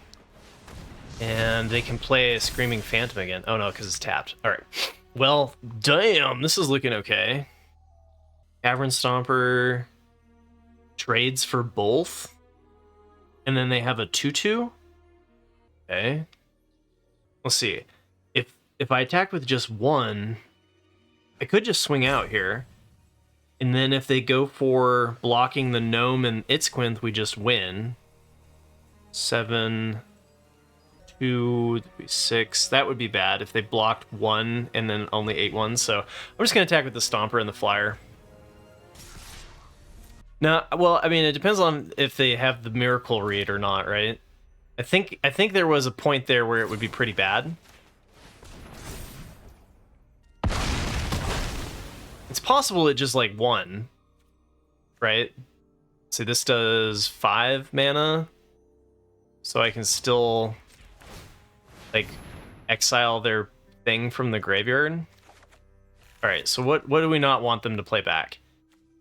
And they can play a Screaming Phantom again. Oh no, because it's tapped. Alright. Well, damn, this is looking okay. Cavern Stomper trades for both. And then they have a 2/2. Okay. Let's see. If I attack with just 1, I could just swing out here. And then if they go for blocking the gnome and Itzquinth, we just win. 7, 2, 6. That would be bad if they blocked 1 and then only 8/1. So I'm just going to attack with the Stomper and the Flyer. Now, well, I mean, it depends on if they have the Miracle Read or not, right? I think there was a point there where it would be pretty bad. It's possible it just like won, right? So this does 5 mana, so I can still like exile their thing from the graveyard. All right, so what do we not want them to play back?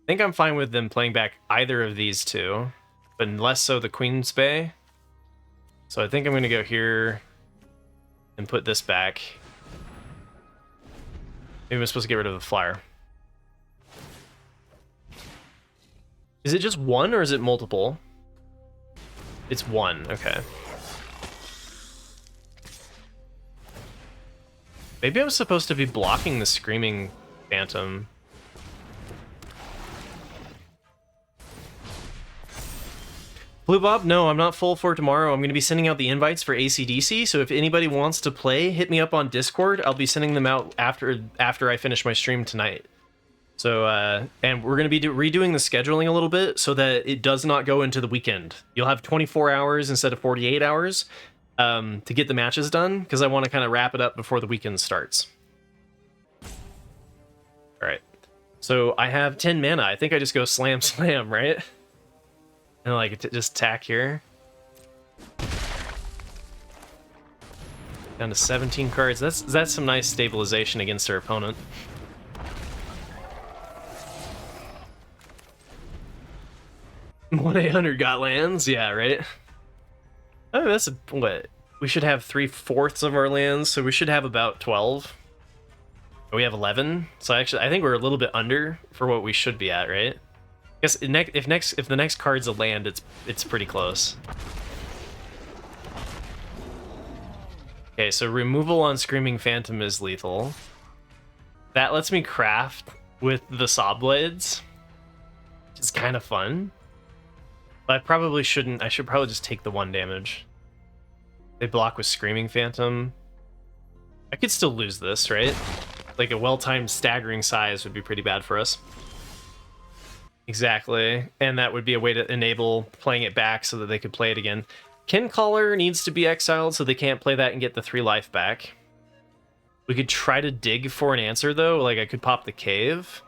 I think I'm fine with them playing back either of these two, but less so the Queen's Bay. So I think I'm going to go here and put this back. Maybe I'm supposed to get rid of the Flyer. Is it just 1 or is it multiple? It's 1, okay. Maybe I'm supposed to be blocking the Screaming Phantom. Blue Bob, no, I'm not full for tomorrow. I'm going to be sending out the invites for AC/DC, so if anybody wants to play, hit me up on Discord. I'll be sending them out after I finish my stream tonight. So, and we're going to be redoing the scheduling a little bit so that it does not go into the weekend. You'll have 24 hours instead of 48 hours to get the matches done, because I want to kind of wrap it up before the weekend starts. All right. So I have 10 mana. I think I just go slam, slam, right? And like just attack here. Down to 17 cards. That's some nice stabilization against our opponent. One 800 got lands, yeah, right. Oh, that's what we should have 3/4 of our lands, so we should have about 12. We have 11, so actually I think we're a little bit under for what we should be at, right? I guess if the next card's a land, it's pretty close. Okay, so removal on Screaming Phantom is lethal. That lets me craft with the Saw Blades, which is kind of fun. But I probably shouldn't. I should probably just take the 1 damage. They block with Screaming Phantom. I could still lose this, right? Like a well-timed staggering size would be pretty bad for us. Exactly. And that would be a way to enable playing it back so that they could play it again. Kincaller needs to be exiled so they can't play that and get the 3 life back. We could try to dig for an answer, though. Like, I could pop the Cave.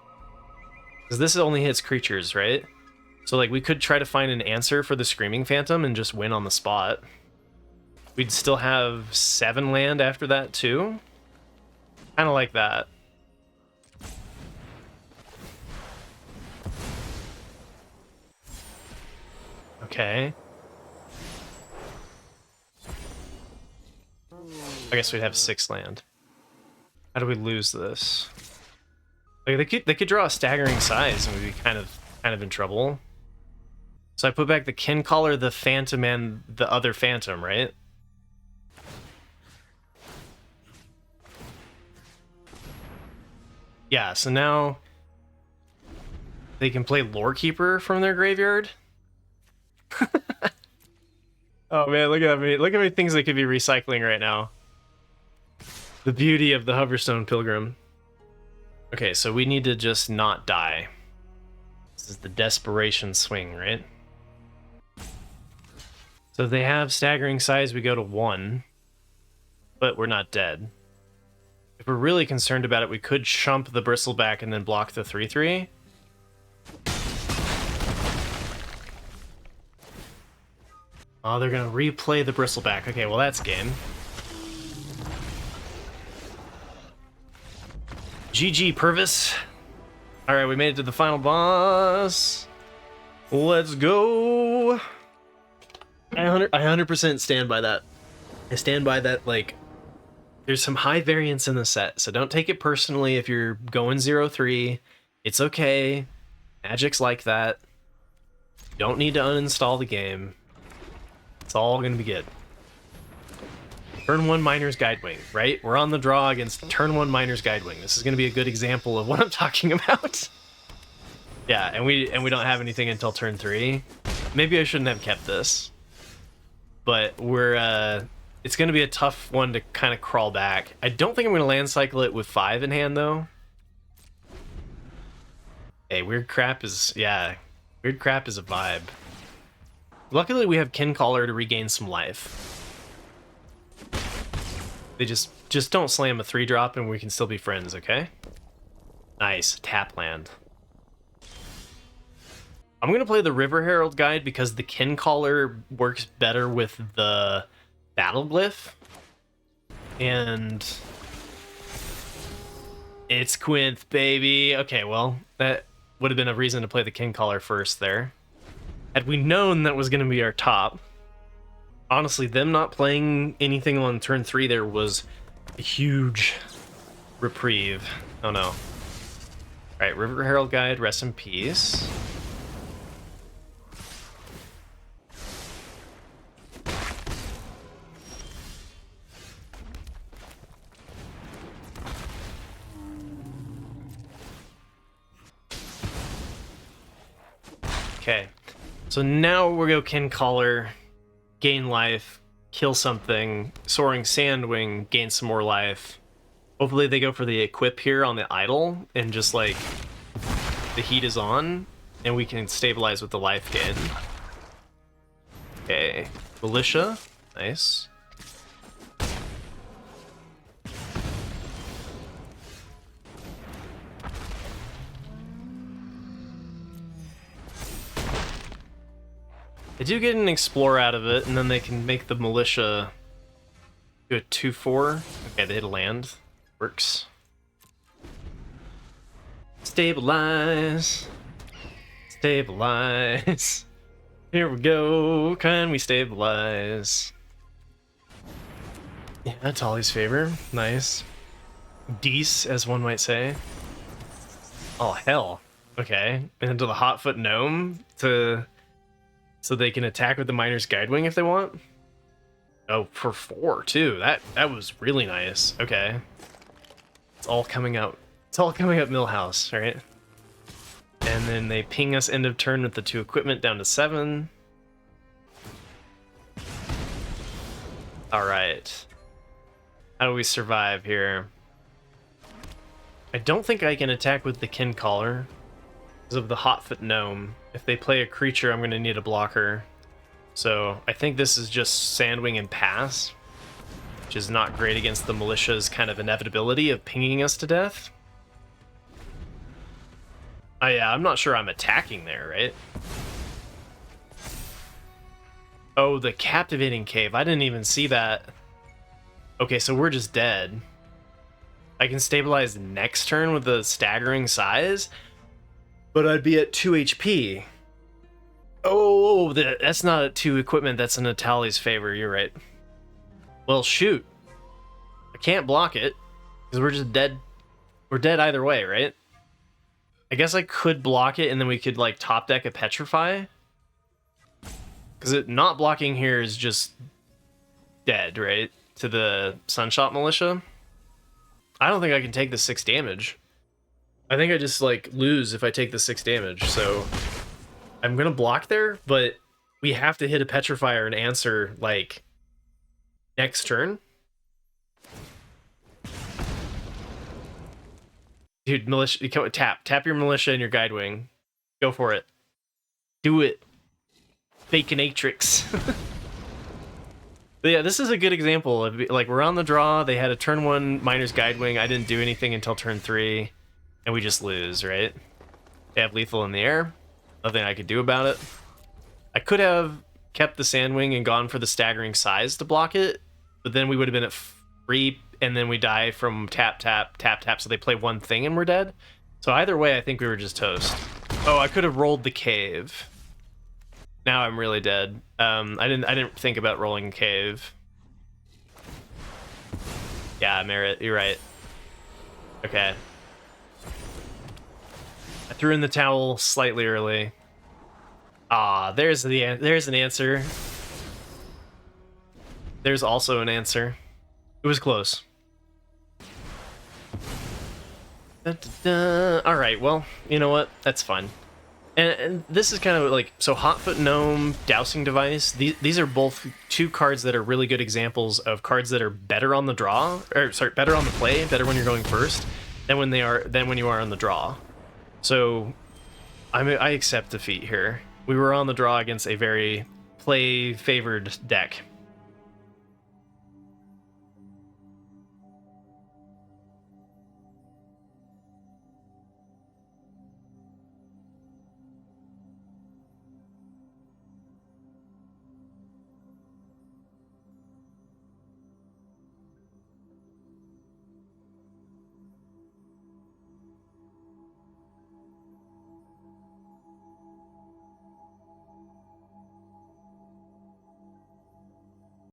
Because this only hits creatures, right? So, like, we could try to find an answer for the Screaming Phantom and just win on the spot. We'd still have 7 land after that, too. Kind of like that. Okay. I guess we'd have 6 land. How do we lose this? Like, they could draw a staggering size and we'd be kind of in trouble. So I put back the Kincaller, the Phantom, and the other Phantom, right? Yeah, so now they can play Lorekeeper from their graveyard. Oh man, look at me! Look at me things they could be recycling right now. The beauty of the Hoverstone Pilgrim. Okay, so we need to just not die. This is the desperation swing, right? So they have staggering size, we go to 1. But we're not dead. If we're really concerned about it, we could chump the Bristleback and then block the 3/3. Oh, they're gonna replay the Bristleback. Okay, well that's game. GG, Purvis. Alright, we made it to the final boss. Let's go. I 100% stand by that. I stand by that, like, there's some high variance in the set, so don't take it personally if you're going 0-3. It's okay. Magic's like that. You don't need to uninstall the game. It's all gonna be good. Turn 1 Miner's Guidewing, right? We're on the draw against turn 1 Miner's Guidewing. This is gonna be a good example of what I'm talking about. Yeah, and we don't have anything until turn 3. Maybe I shouldn't have kept this. But we're it's going to be a tough one to kind of crawl back. I don't think I'm going to land cycle it with 5 in hand, though. Hey, Weird Crap is... yeah, Weird Crap is a vibe. Luckily, we have Kincaller to regain some life. They just don't slam a 3-drop and we can still be friends, okay? Nice. Tap land. I'm going to play the River Herald Guide because the Kincaller works better with the Battle Glyph. And Itzquinth, baby. Okay, well, that would have been a reason to play the Kincaller first there. Had we known that was going to be our top, honestly, them not playing anything on turn 3 there was a huge reprieve. Oh no. Alright, River Herald Guide, rest in peace. Okay, so now we'll go Kincaller, gain life, kill something, Soaring Sandwing, gain some more life. Hopefully they go for the equip here on the idol, and just like, the heat is on, and we can stabilize with the life gain. Okay, Militia, nice. They do get an Explore out of it, and then they can make the Militia do a 2/4. Okay, they hit a land. Works. Stabilize. Stabilize. Here we go. Can we stabilize? Yeah, that's Ollie's favor. Nice. Deece, as one might say. Oh, hell. Okay. And into the Hotfoot Gnome to... so they can attack with the Miner's Guidewing if they want? Oh, for 4, too. That was really nice. Okay. It's all coming out. It's all coming up Millhouse, right? And then they ping us end of turn with the 2 equipment down to 7. Alright. How do we survive here? I don't think I can attack with the Kincaller because of the Hotfoot Gnome. If they play a creature, I'm going to need a blocker. So I think this is just Sandwing and pass, which is not great against the Militia's kind of inevitability of pinging us to death. Oh yeah, I'm not sure I'm attacking there, right? Oh, the Captivating Cave. I didn't even see that. Okay, so we're just dead. I can stabilize next turn with the Staggering Size, but I'd be at 2 HP. Oh, that's not a 2 equipment, that's in Natalie's favor, you're right. Well, shoot. I can't block it, because we're just dead. We're dead either way, right? I guess I could block it, and then we could, like, top deck a Petrify. Because not blocking here is just dead, right? To the Sunshot Militia. I don't think I can take the 6 damage. I think I just, like, lose if I take the 6 damage, so... I'm gonna block there, but we have to hit a Petrifier and answer, like, next turn. Dude, Militia, tap your Militia and your Guidewing. Go for it. Do it. Baconatrix. But yeah, this is a good example of, like, we're on the draw. They had a turn 1 Miner's Guidewing. I didn't do anything until turn 3, and we just lose, right? They have lethal in the air. Nothing I could do about it. I could have kept the Sandwing and gone for the Staggering Size to block it, but then we would have been at 3, and then we die from tap, tap, tap, tap, so they play one thing and we're dead. So either way, I think we were just toast. Oh, I could have rolled the Cave. Now I'm really dead. I didn't think about rolling Cave. Yeah, Merit, you're right. Okay. I threw in the towel slightly early. Ah, there's an answer. There's also an answer. It was close. All right, well, you know what? That's fun. And this is kind of like, so Hotfoot Gnome, Dowsing Device, these are both 2 cards that are really good examples of cards that are better on the draw, or sorry, better on the play, better when you're going first, than when you are on the draw. So I accept defeat here. We were on the draw against a very play-favored deck.